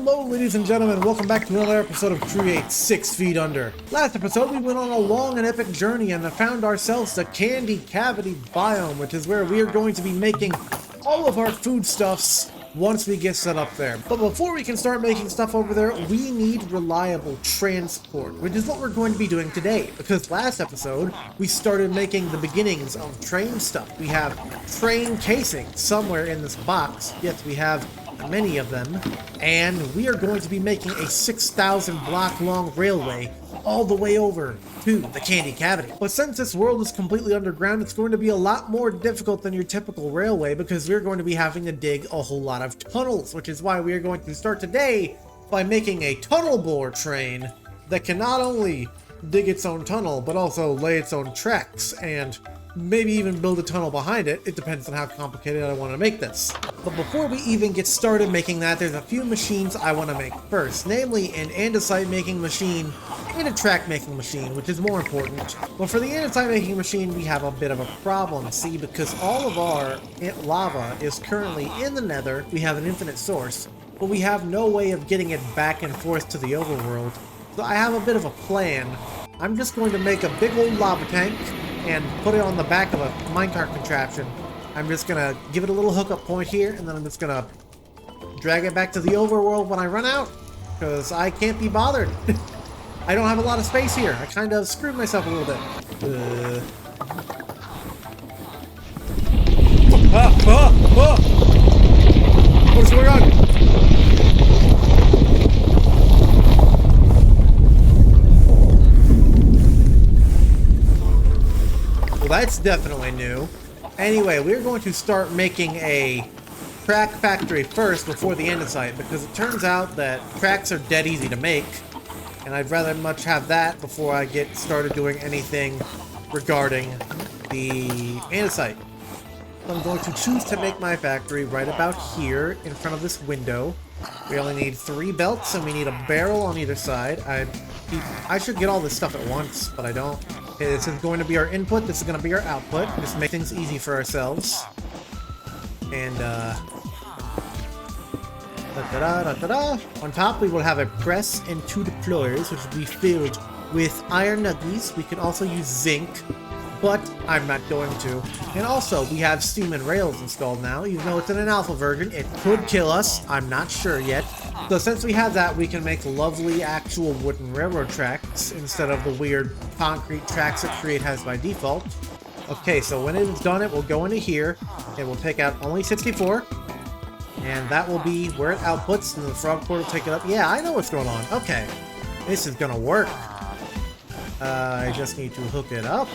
Hello ladies and gentlemen, welcome back to another episode of Create 6 Feet Under. Last episode we went on a long and epic journey and found ourselves the Candy Cavity biome, which is where we are going to be making all of our foodstuffs once we get set up there. But before we can start making stuff over there, we need reliable transport, which is what we're going to be doing today. Because last episode, we started making the beginnings of train stuff. We have train casing somewhere in this box. Yes, we have many of them. And we are going to be making a 6,000 block long railway all the way over to the Candy Cavity. But since this world is completely underground, it's going to be a lot more difficult than your typical railway because we're going to be having to dig a whole lot of tunnels, which is why we are going to start today by making a tunnel bore train that can not only dig its own tunnel, but also lay its own tracks and maybe even build a tunnel behind it. It depends on how complicated I want to make this. But before we even get started making that, there's a few machines I want to make first, namely an andesite making machine and a track making machine, which is more important. But for the andesite making machine, we have a bit of a problem, see, because all of our lava is currently in the nether. We have an infinite source, but we have no way of getting it back and forth to the overworld. So I have a bit of a plan. I'm just going to make a big old lava tank and put it on the back of a minecart contraption. I'm just gonna give it a little hookup point here, and then I'm just gonna drag it back to the overworld when I run out, because I can't be bothered. I don't have a lot of space here. I kind of screwed myself a little bit. What's going on? That's definitely new. Anyway, we're going to start making a track factory first before the andesite, because it turns out that tracks are dead easy to make, and I'd rather much have that before I get started doing anything regarding the andesite. So I'm going to choose to make my factory right about here in front of this window. We only need 3 belts and we need a barrel on either side. I should get all this stuff at once, but I don't. Okay, this is going to be our input, this is going to be our output. Just make things easy for ourselves. And, on top we will have a press and 2 deployers, which will be filled with iron nuggies. We can also use zinc, but I'm not going to. And also, we have steam and rails installed now. Even though it's in an alpha version, it could kill us. I'm not sure yet. So since we have that, we can make lovely actual wooden railroad tracks instead of the weird concrete tracks that Create has by default. Okay, so when it is done, it will go into here. It will take out only 64. And that will be where it outputs, and the frog port will take it up. Yeah, I know what's going on. Okay, this is gonna work. I just need to hook it up.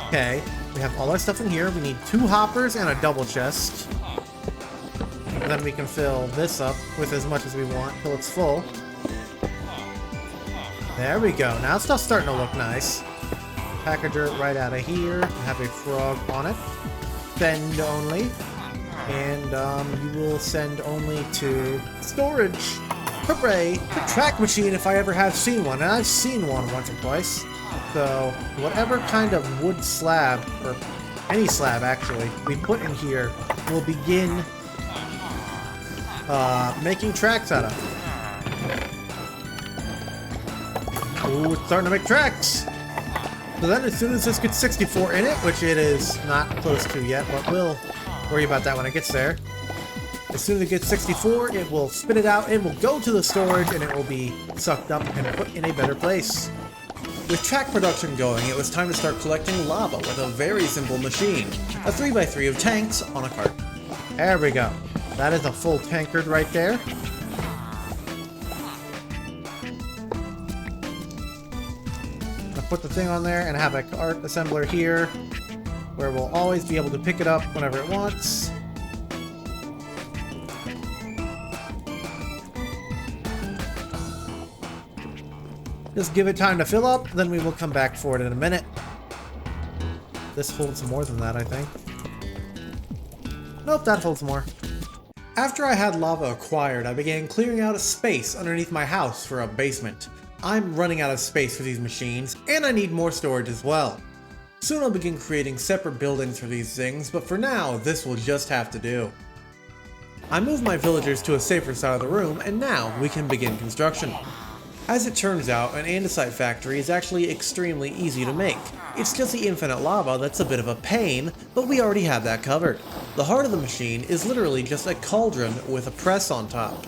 Okay, we have all our stuff in here. We need 2 hoppers and a double chest. And then we can fill this up with as much as we want until it's full. There we go. Now stuff's starting to look nice. Packager right out of here. Have a frog on it. Send only. And you will send only to storage. Hooray! A track machine if I ever have seen one. And I've seen one once or twice. So, whatever kind of wood slab, or any slab actually, we put in here will begin making tracks out of. Ooh, it's starting to make tracks! So then as soon as this gets 64 in it, which it is not close to yet, but we'll worry about that when it gets there. As soon as it gets 64, it will spit it out, it will go to the storage, and it will be sucked up and put in a better place. With track production going, it was time to start collecting lava with a very simple machine. A 3x3 of tanks on a cart. There we go. That is a full tankard right there. I'll put the thing on there and have a cart assembler here, where we'll always be able to pick it up whenever it wants. Just give it time to fill up, then we will come back for it in a minute. This holds more than that, I think. Nope, that holds more. After I had lava acquired, I began clearing out a space underneath my house for a basement. I'm running out of space for these machines, and I need more storage as well. Soon I'll begin creating separate buildings for these things, but for now, this will just have to do. I moved my villagers to a safer side of the room, and now we can begin construction. As it turns out, an andesite factory is actually extremely easy to make. It's just the infinite lava that's a bit of a pain, but we already have that covered. The heart of the machine is literally just a cauldron with a press on top.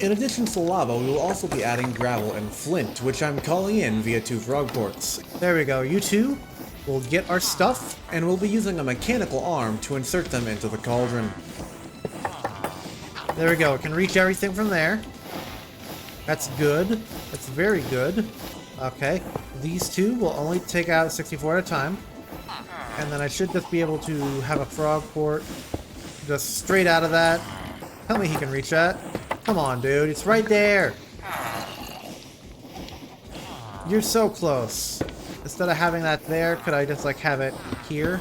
In addition to the lava, we will also be adding gravel and flint, which I'm calling in via 2 frog ports. There we go, you two will get our stuff, and we'll be using a mechanical arm to insert them into the cauldron. There we go, it can reach everything from there. That's good. That's very good. Okay, these two will only take out 64 at a time. And then I should just be able to have a frog port just straight out of that. Tell me he can reach that. Come on, dude, it's right there. You're so close. Instead of having that there, could I just like have it here?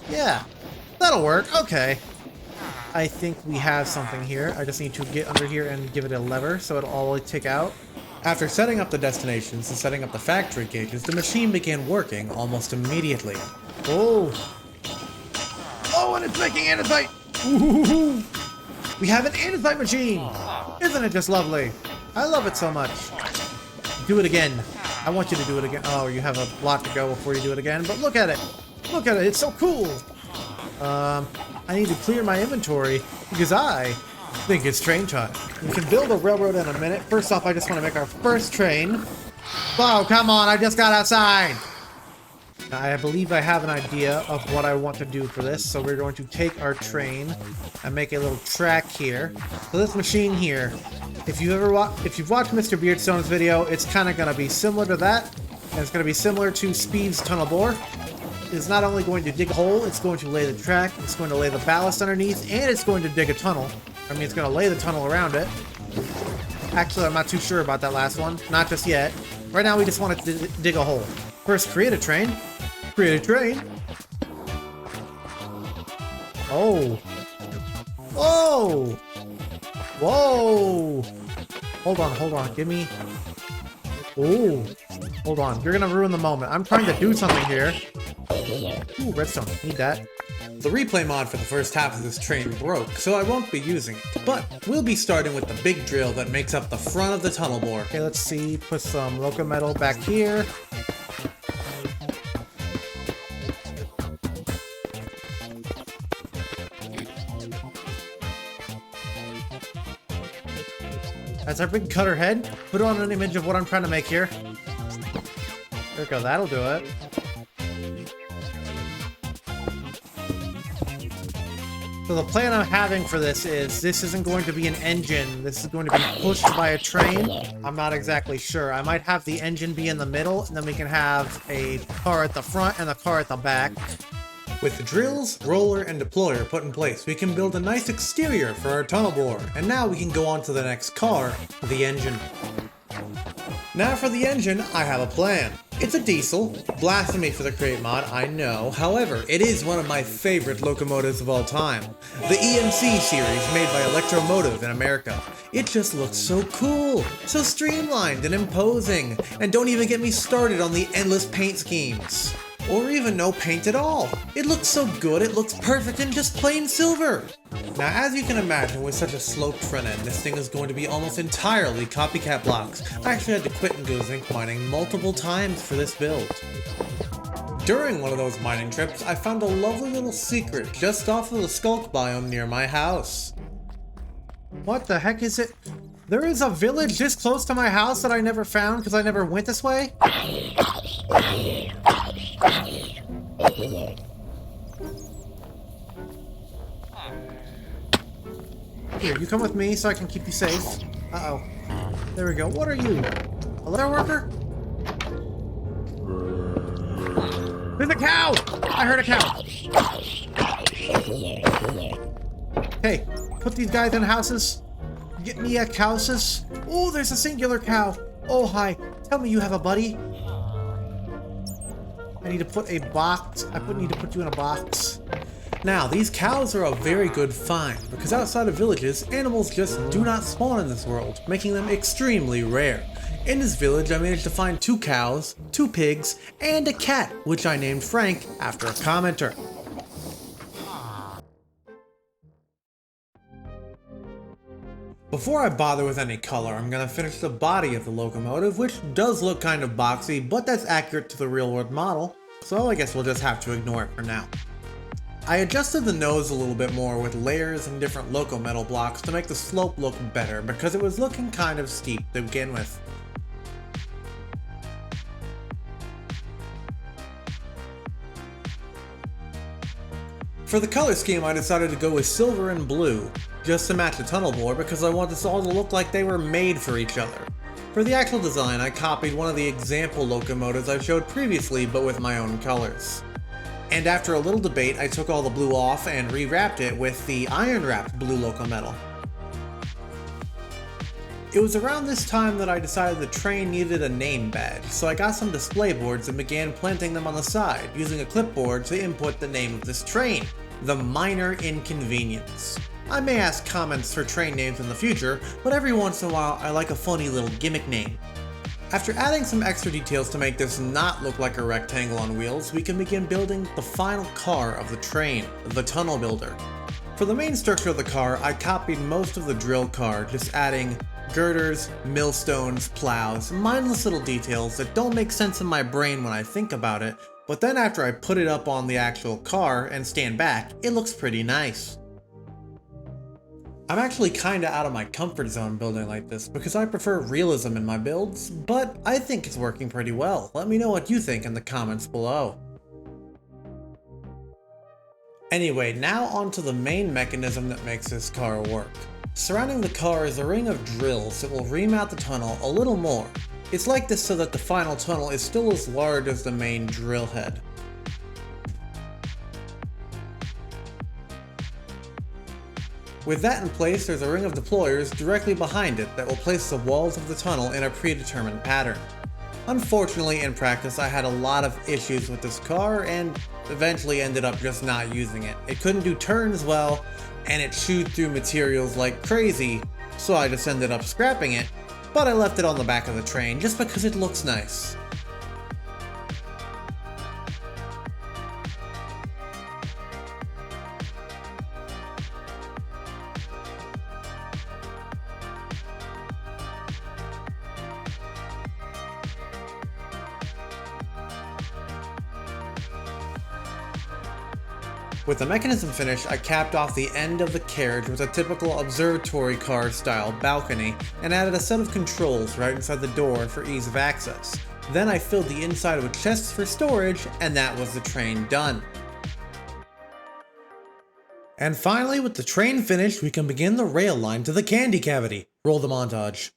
Yeah, that'll work. Okay. I think we have something here. I just need to get under here and give it a lever so it'll all take out. After setting up the destinations and setting up the factory cages, the machine began working almost immediately. Oh! Oh, and it's making andesite! Ooh! We have an andesite machine! Isn't it just lovely? I love it so much. Do it again. I want you to do it again. Oh, you have a lot to go before you do it again, but look at it! Look at it, it's so cool! I need to clear my inventory because I think it's train time. We can build a railroad in a minute. First off, I just want to make our first train. Oh, come on, I just got outside! Now, I believe I have an idea of what I want to do for this, so we're going to take our train and make a little track here. So this machine here, if you've watched Mr. Beardstone's video, it's kind of going to be similar to that, and it's going to be similar to Speed's tunnel bore. It's not only going to dig a hole, it's going to lay the track, it's going to lay the ballast underneath, and it's going to dig a tunnel. I mean, it's going to lay the tunnel around it. Actually, I'm not too sure about that last one. Not just yet. Right now, we just want to dig a hole. First, create a train. Create a train. Oh. Whoa! Whoa! Hold on. Give me... Ooh. Hold on. You're going to ruin the moment. I'm trying to do something here. Ooh, redstone. Need that. The replay mod for the first half of this train broke, so I won't be using it. But we'll be starting with the big drill that makes up the front of the tunnel bore. Okay, let's see. Put some loco metal back here. That's our big cutter head. Put on an image of what I'm trying to make here. There we go, that'll do it. So the plan I'm having for this isn't going to be an engine. This is going to be pushed by a train. I'm not exactly sure. I might have the engine be in the middle, and then we can have a car at the front and a car at the back. With the drills, roller, and deployer put in place, we can build a nice exterior for our tunnel bore. And now we can go on to the next car, the engine. Now for the engine, I have a plan. It's a diesel. Blasphemy for the Create mod, I know. However, it is one of my favorite locomotives of all time. The EMC series made by Electromotive in America. It just looks so cool, so streamlined and imposing. And don't even get me started on the endless paint schemes. Or even no paint at all. It looks so good, it looks perfect in just plain silver. Now, as you can imagine, with such a sloped front end, this thing is going to be almost entirely copycat blocks. I actually had to quit and go zinc mining multiple times for this build. During one of those mining trips, I found a lovely little secret just off of the skulk biome near my house. What the heck is it? There is a village this close to my house that I never found because I never went this way? Here, you come with me so I can keep you safe. Uh-oh. There we go. What are you? A leather worker? There's a cow! I heard a cow! Hey, put these guys in houses. Get me a cowses. Oh, there's a singular cow. Oh, hi. Tell me you have a buddy. I need to put a box. I need to put you in a box. Now, these cows are a very good find, because outside of villages, animals just do not spawn in this world, making them extremely rare. In this village, I managed to find 2 cows, 2 pigs, and a cat, which I named Frank after a commenter. Before I bother with any color, I'm gonna finish the body of the locomotive, which does look kind of boxy, but that's accurate to the real world model, so I guess we'll just have to ignore it for now. I adjusted the nose a little bit more with layers and different loco metal blocks to make the slope look better, because it was looking kind of steep to begin with. For the color scheme, I decided to go with silver and blue, just to match the tunnel bore because I want this all to look like they were made for each other. For the actual design, I copied one of the example locomotives I showed previously, but with my own colors. And after a little debate, I took all the blue off and rewrapped it with the iron-wrapped blue loco metal. It was around this time that I decided the train needed a name badge, so I got some display boards and began planting them on the side, using a clipboard to input the name of this train, the Minor Inconvenience. I may ask comments for train names in the future, but every once in a while I like a funny little gimmick name. After adding some extra details to make this not look like a rectangle on wheels, we can begin building the final car of the train, the tunnel builder. For the main structure of the car, I copied most of the drill car, just adding girders, millstones, plows, mindless little details that don't make sense in my brain when I think about it, but then after I put it up on the actual car and stand back, it looks pretty nice. I'm actually kinda out of my comfort zone building like this because I prefer realism in my builds, but I think it's working pretty well. Let me know what you think in the comments below. Anyway, now onto the main mechanism that makes this car work. Surrounding the car is a ring of drills that will remount the tunnel a little more. It's like this so that the final tunnel is still as large as the main drill head. With that in place, there's a ring of deployers directly behind it that will place the walls of the tunnel in a predetermined pattern. Unfortunately, in practice, I had a lot of issues with this car and eventually ended up just not using it. It couldn't do turns well, and it chewed through materials like crazy, so I just ended up scrapping it, but I left it on the back of the train just because it looks nice. With the mechanism finished, I capped off the end of the carriage with a typical observatory car style balcony and added a set of controls right inside the door for ease of access. Then I filled the inside with chests for storage, and that was the train done. And finally, with the train finished, we can begin the rail line to the candy cavity. Roll the montage.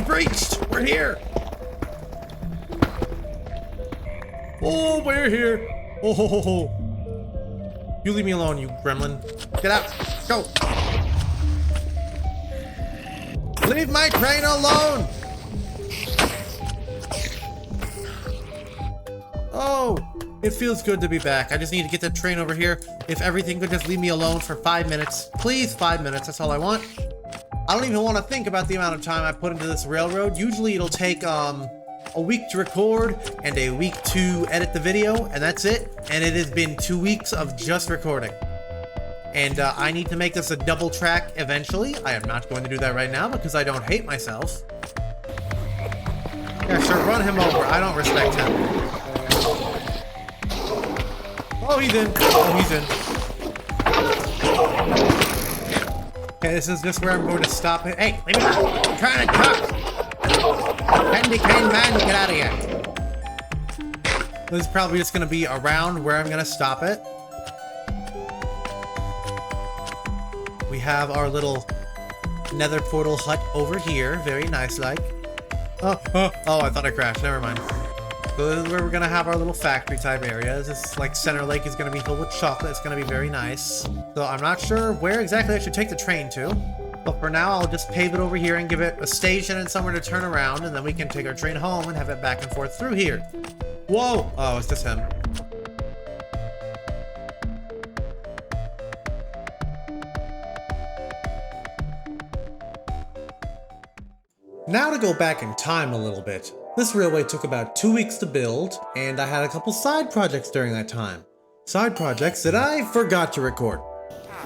breached! We're here! Oh, we're here! Oh, ho, ho, ho. You leave me alone, you gremlin. Get out! Go! Leave my train alone! Oh, it feels good to be back. I just need to get the train over here. If everything could just leave me alone for 5 minutes. Please, 5 minutes, that's all I want. I don't even want to think about the amount of time I put into this railroad. Usually it'll take a week to record and a week to edit the video, and that's it. And it has been 2 weeks of just recording. And I need to make this a double track eventually. I am not going to do that right now because I don't hate myself. Yeah, sure, run him over. I don't respect him. Oh, he's in. Oh, he's in. Okay, this is just where I'm going to stop it. Hey, leave me alone. I'm trying to talk. Candy cane man, get out of here. This is probably just going to be around where I'm going to stop it. We have our little nether portal hut over here. Very nice like. Oh, I thought I crashed. Never mind. So this is where we're gonna have our little factory type areas. This like center lake is gonna be filled with chocolate. It's gonna be very nice. So I'm not sure where exactly I should take the train to, but for now I'll just pave it over here and give it a station and somewhere to turn around, and then we can take our train home and have it back and forth through here. Whoa! Oh, it's just him. Now to go back in time a little bit. This railway took about 2 weeks to build, and I had a couple side projects during that time. Side projects that I forgot to record.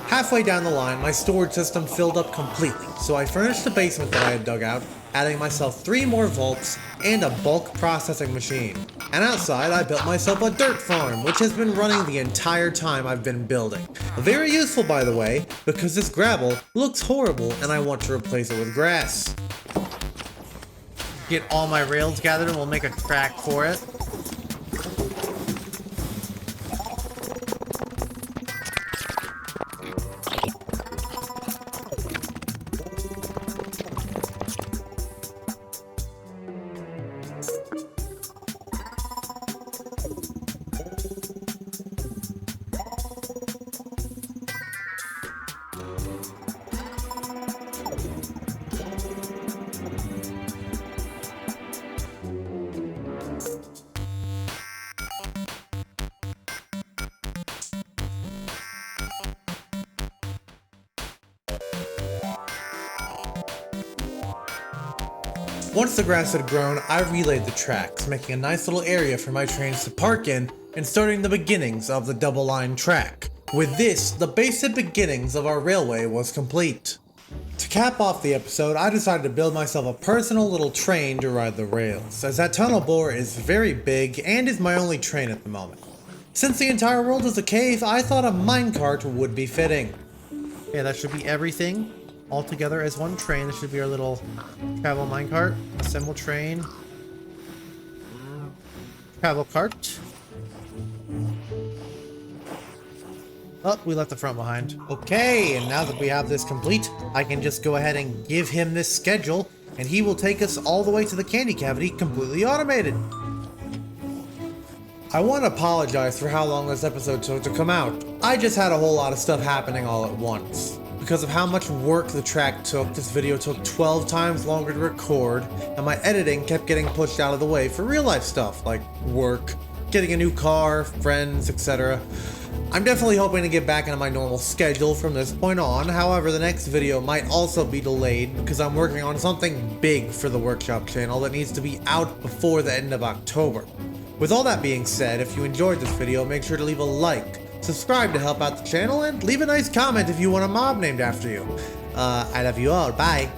Halfway down the line, my storage system filled up completely, so I furnished the basement that I had dug out, adding myself 3 more vaults and a bulk processing machine. And outside, I built myself a dirt farm, which has been running the entire time I've been building. Very useful, by the way, because this gravel looks horrible and I want to replace it with grass. Get all my rails gathered and we'll make a track for it. Once the grass had grown, I relayed the tracks, making a nice little area for my trains to park in and starting the beginnings of the double line track. With this, the basic beginnings of our railway was complete. To cap off the episode, I decided to build myself a personal little train to ride the rails, as that tunnel bore is very big and is my only train at the moment. Since the entire world is a cave, I thought a minecart would be fitting. Yeah, that should be everything. All together as one train. This should be our little travel minecart. Assemble train. Travel cart. Oh, we left the front behind. Okay, and now that we have this complete, I can just go ahead and give him this schedule, and he will take us all the way to the candy cavity completely automated. I want to apologize for how long this episode took to come out. I just had a whole lot of stuff happening all at once. Because of how much work the track took, this video took 12 times longer to record, and my editing kept getting pushed out of the way for real life stuff like work, getting a new car, friends, etc. I'm definitely hoping to get back into my normal schedule from this point on. However, the next video might also be delayed because I'm working on something big for the workshop channel that needs to be out before the end of October. With all that being said, if you enjoyed this video, make sure to leave a like, subscribe to help out the channel, and leave a nice comment if you want a mob named after you. I love you all. Bye.